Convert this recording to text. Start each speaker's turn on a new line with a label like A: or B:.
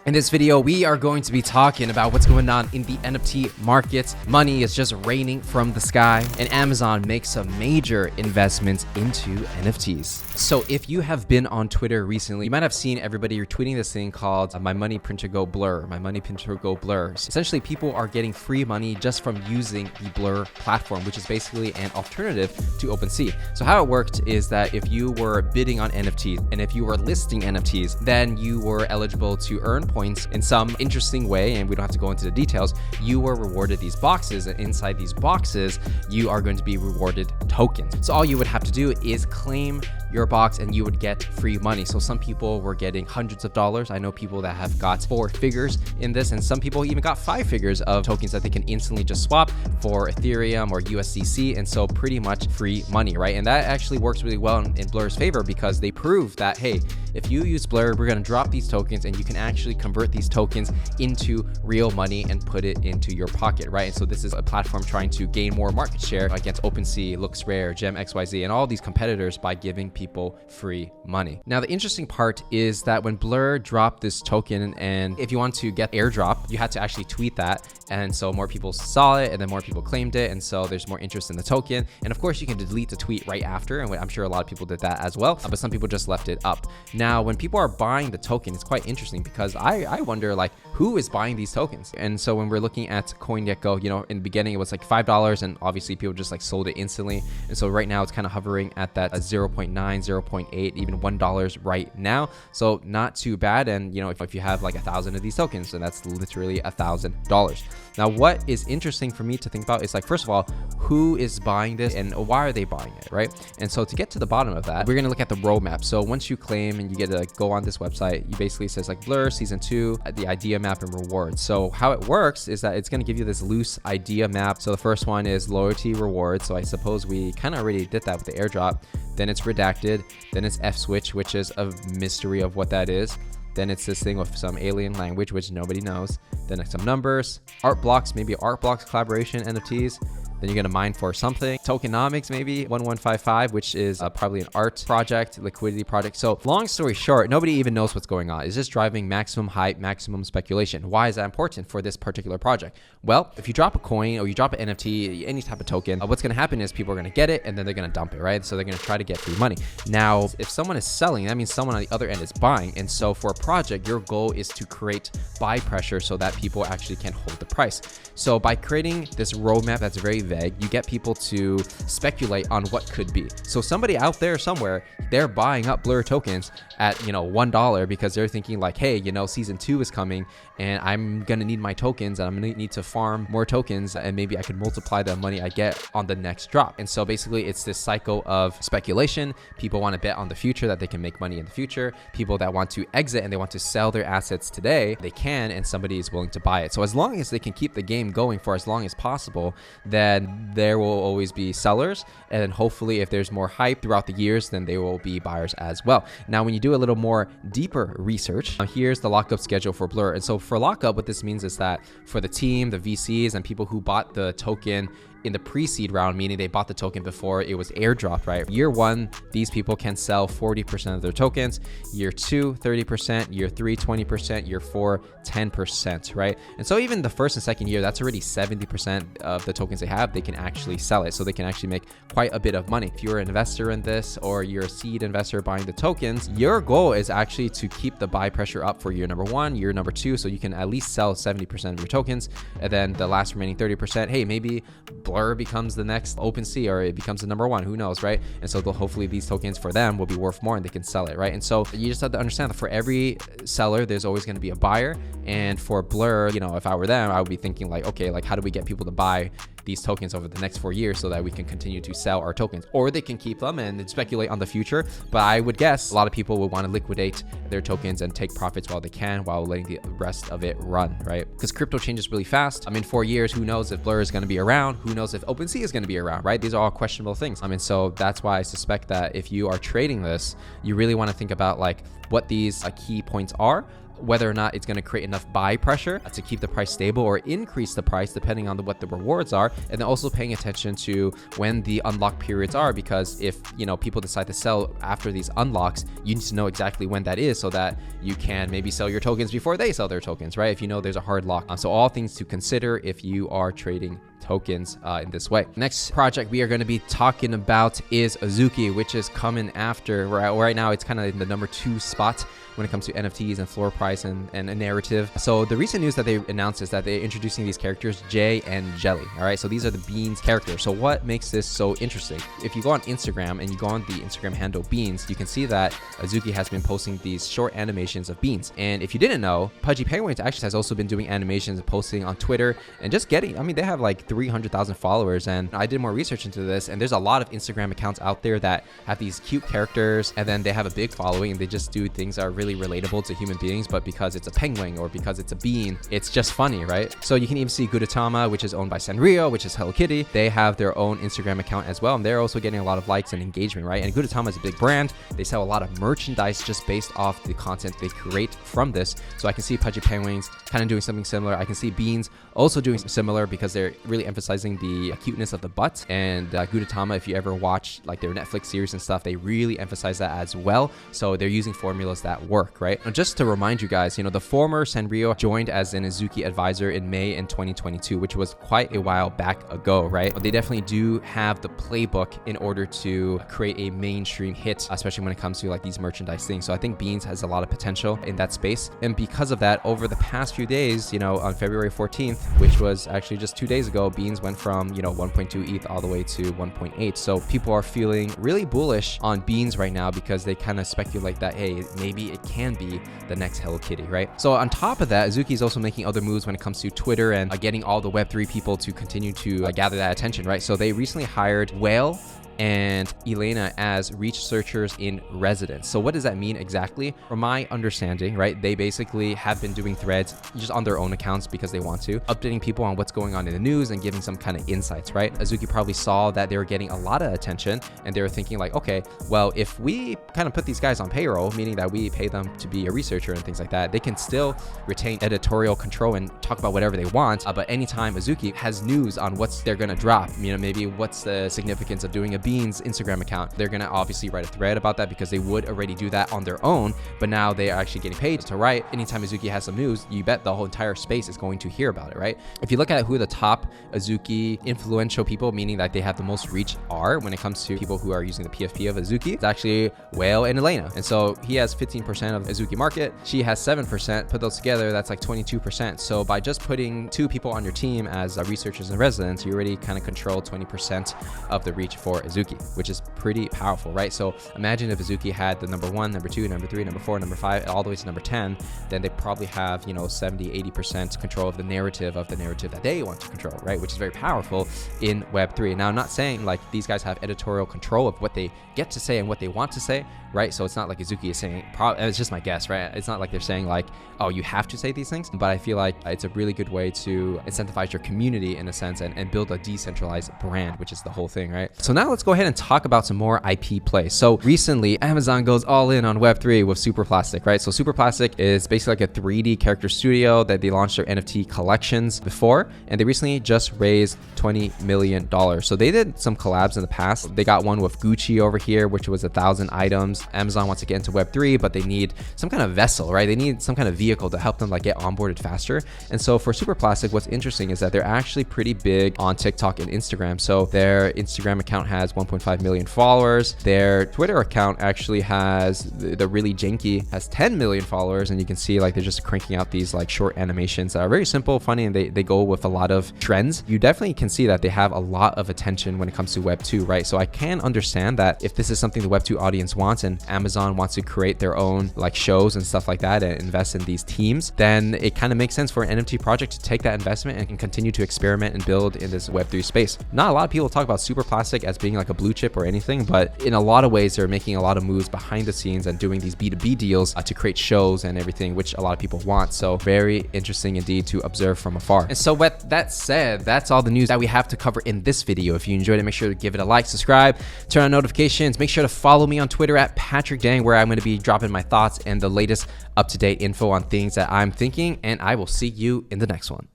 A: In this video, we are going to be talking about what's going on in the NFT markets. Money is just raining from the sky, and Amazon makes a major investment into NFTs. So if you have been on Twitter recently, you might have seen everybody retweeting this thing called my money printer go blur, my money printer go blur. Essentially, people are getting free money just from using the Blur platform, which is basically an alternative to OpenSea. So how it worked is that if you were bidding on NFTs and if you were listing NFTs, then you were eligible to earn points in some interesting way, and we don't have to go into the details. You were rewarded these boxes, and inside these boxes you are going to be rewarded tokens. So all you would have to do is claim your box and you would get free money. So some people were getting hundreds of dollars. I know people that have got 4 figures in this, and some people even got 5 figures of tokens that they can instantly just swap for Ethereum or USDC, and so pretty much free money, right? And that actually works really well in Blur's favor, because they prove that, hey, if you use Blur, we're going to drop these tokens and you can actually convert these tokens into real money and put it into your pocket, right? And so this is a platform trying to gain more market share against OpenSea, LooksRare, Gem XYZ, and all these competitors by giving people free money. Now, the interesting part is that when Blur dropped this token, and if you want to get Airdrop, you had to actually tweet that. And so more people saw it, and then more people claimed it. And so there's more interest in the token. And of course, you can delete the tweet right after. And I'm sure a lot of people did that as well, but some people just left it up. Now, when people are buying the token, it's quite interesting, because I wonder, like, who is buying these tokens? And so when we're looking at CoinGecko, you know, in the beginning, it was like $5, and obviously people just like sold it instantly. And so right now it's kind of hovering at that 0.9, 0.8, even $1 right now. So not too bad. And you know, if you have like 1,000 of these tokens, then that's literally $1,000. Now, what is interesting for me to think about is, like, first of all, who is buying this and why are they buying it, right? And so to get to the bottom of that, we're going to look at the roadmap. So once you claim and you get to like go on this website, you basically says like Blur Season 2, the idea map and rewards. So how it works is that it's going to give you this loose idea map. So the first one is loyalty rewards. So I suppose we kind of already did that with the airdrop. Then it's redacted. Then it's F-switch, which is a mystery of what that is. Then it's this thing with some alien language, which nobody knows. Then it's some numbers, art blocks, maybe art blocks collaboration, NFTs. Then you're going to mine for something. Tokenomics, maybe 1155, which is probably an art project, liquidity project. So long story short, nobody even knows what's going on. It's just driving maximum hype, maximum speculation. Why is that important for this particular project? Well, if you drop a coin or you drop an NFT, any type of token, what's going to happen is people are going to get it and then they're going to dump it, right? So they're going to try to get free money. Now, if someone is selling, that means someone on the other end is buying. And so for a project, your goal is to create buy pressure so that people actually can hold the price. So by creating this roadmap that's very vague, you get people to speculate on what could be. So somebody out there somewhere, they're buying up Blur tokens at, you know, $1 because they're thinking like, hey, you know, season 2 is coming and I'm gonna need my tokens and I'm gonna need to farm more tokens, and maybe I could multiply the money I get on the next drop. And so basically it's this cycle of speculation. People want to bet on the future, that they can make money in the future. People that want to exit and they want to sell their assets today, they can, and somebody is willing to buy it. So as long as they can keep the game going for as long as possible, then there will always be sellers, and hopefully if there's more hype throughout the years, then there will be buyers as well. Now, when you do a little more deeper research, here's the lockup schedule for Blur. And so for lockup, what this means is that for the team, the VCs, and people who bought the token in the pre-seed round, meaning they bought the token before it was airdropped, right? Year 1, these people can sell 40% of their tokens. Year 2, 30%. Year 3, 20%. Year 4, 10%, right? And so even the first and second year, that's already 70% of the tokens they have, they can actually sell it. So they can actually make quite a bit of money. If you're an investor in this, or you're a seed investor buying the tokens, your goal is actually to keep the buy pressure up for year number 1, year number 2, so you can at least sell 70% of your tokens. And then the last remaining 30%, hey, maybe Blur becomes the next OpenSea, or it becomes the number 1, who knows, right? And so hopefully these tokens for them will be worth more and they can sell it, right? And so you just have to understand that for every seller, there's always going to be a buyer. And for Blur, you know, if I were them, I would be thinking like, okay, like how do we get people to buy these tokens over the next 4 years so that we can continue to sell our tokens, or they can keep them and speculate on the future. But I would guess a lot of people would want to liquidate their tokens and take profits while they can, while letting the rest of it run, right? Because crypto changes really fast. I mean, 4 years, who knows if Blur is going to be around? Who knows if OpenSea is going to be around, right? These are all questionable things. I mean, so that's why I suspect that if you are trading this, you really want to think about like what these key points are. whether or not it's going to create enough buy pressure to keep the price stable or increase the price depending on what the rewards are. And then also paying attention to when the unlock periods are, because if people decide to sell after these unlocks, you need to know exactly when that is so that you can maybe sell your tokens before they sell their tokens, right? If there's a hard lock. So all things to consider if you are trading tokens in this way. Next project we are going to be talking about is Azuki, which is coming after. Right now it's kind of in the number 2 spot when it comes to NFTs and floor price and a narrative. So the recent news that they announced is that they're introducing these characters, Jay and Jelly. All right, so these are the Beanz characters. So what makes this so interesting? If you go on Instagram and you go on the Instagram handle Beanz, you can see that Azuki has been posting these short animations of Beanz. And if you didn't know, Pudgy Penguins actually has also been doing animations and posting on Twitter and just getting, they have like 300,000 followers. And I did more research into this, and there's a lot of Instagram accounts out there that have these cute characters, and then they have a big following and they just do things that are really relatable to human beings, but because it's a penguin or because it's a bean, it's just funny, right? So you can even see Gudetama, which is owned by Sanrio, which is Hello Kitty. They have their own Instagram account as well, and they're also getting a lot of likes and engagement, right? And Gudetama is a big brand. They sell a lot of merchandise just based off the content they create from this. So I can see Pudgy Penguins kind of doing something similar. I can see Beanz also doing similar because they're really emphasizing the cuteness of the butt. And Gudetama, if you ever watch like their Netflix series and stuff, they really emphasize that as well. So they're using formulas that work, right? And just to remind you guys, the former Sanrio joined as an Azuki advisor in May in 2022, which was quite a while back ago, right? But they definitely do have the playbook in order to create a mainstream hit, especially when it comes to like these merchandise things. So I think Beanz has a lot of potential in that space. And because of that, over the past few days, on February 14th, which was actually just 2 days ago, Beanz went from, 1.2 ETH all the way to 1.8. So people are feeling really bullish on Beanz right now because they kind of speculate that, hey, maybe it can be the next Hello Kitty, right? So on top of that, Azuki is also making other moves when it comes to Twitter and getting all the Web3 people to continue to gather that attention, right? So they recently hired Whale and Elena as researchers in residence. So what does that mean exactly? From my understanding, right, they basically have been doing threads just on their own accounts because they want to, updating people on what's going on in the news and giving some kind of insights, right? Azuki probably saw that they were getting a lot of attention and they were thinking like, okay, well, if we kind of put these guys on payroll, meaning that we pay them to be a researcher and things like that, they can still retain editorial control and talk about whatever they want. But anytime Azuki has news on what's they're going to drop, maybe what's the significance of doing a Beanz Instagram account, they're going to obviously write a thread about that because they would already do that on their own, but now they are actually getting paid to write. Anytime Azuki has some news, you bet the whole entire space is going to hear about it, right? If you look at who the top Azuki influential people, meaning that they have the most reach, are when it comes to people who are using the PFP of Azuki, it's actually Whale and Elena. And so he has 15% of the Azuki market, she has 7%. Put those together, that's like 22%. So by just putting 2 people on your team as researchers in residence, you already kind of control 20% of the reach for Azuki, which is pretty powerful, right? So imagine if Azuki had the number 1, number 2, number 3, number 4, number 5, all the way to number 10, then they probably have, 70, 80% control of the narrative that they want to control, right? Which is very powerful in Web3. Now, I'm not saying like these guys have editorial control of what they get to say and what they want to say, right? So it's not like Azuki is saying, it's just my guess, right? It's not like they're saying like, oh, you have to say these things, but I feel like it's a really good way to incentivize your community in a sense and build a decentralized brand, which is the whole thing, right? So now let's go ahead and talk about some more IP plays. So recently, Amazon goes all in on Web3 with Superplastic, right? So Superplastic is basically like a 3D character studio that they launched their NFT collections before, and they recently just raised $20 million. So they did some collabs in the past. They got one with Gucci over here, which was 1,000 items. Amazon wants to get into Web3, but they need some kind of vessel, right? They need some kind of vehicle to help them like get onboarded faster. And so for Superplastic, what's interesting is that they're actually pretty big on TikTok and Instagram. So their Instagram account has 1.5 million followers. Their Twitter account actually has, the really janky, has 10 million followers. And you can see like they're just cranking out these like short animations that are very simple, funny, and they go with a lot of trends. You definitely can see that they have a lot of attention when it comes to Web 2, right? So I can understand that if this is something the Web 2 audience wants and Amazon wants to create their own like shows and stuff like that and invest in these teams, then it kind of makes sense for an NFT project to take that investment and continue to experiment and build in this Web 3 space. Not a lot of people talk about Superplastic as being like like a blue chip or anything, but in a lot of ways, they're making a lot of moves behind the scenes and doing these B2B deals to create shows and everything, which a lot of people want. So very interesting indeed to observe from afar. And so with that said, that's all the news that we have to cover in this video. If you enjoyed it, make sure to give it a like, subscribe, turn on notifications. Make sure to follow me on Twitter at Patrick Dang, where I'm going to be dropping my thoughts and the latest up-to-date info on things that I'm thinking. And I will see you in the next one.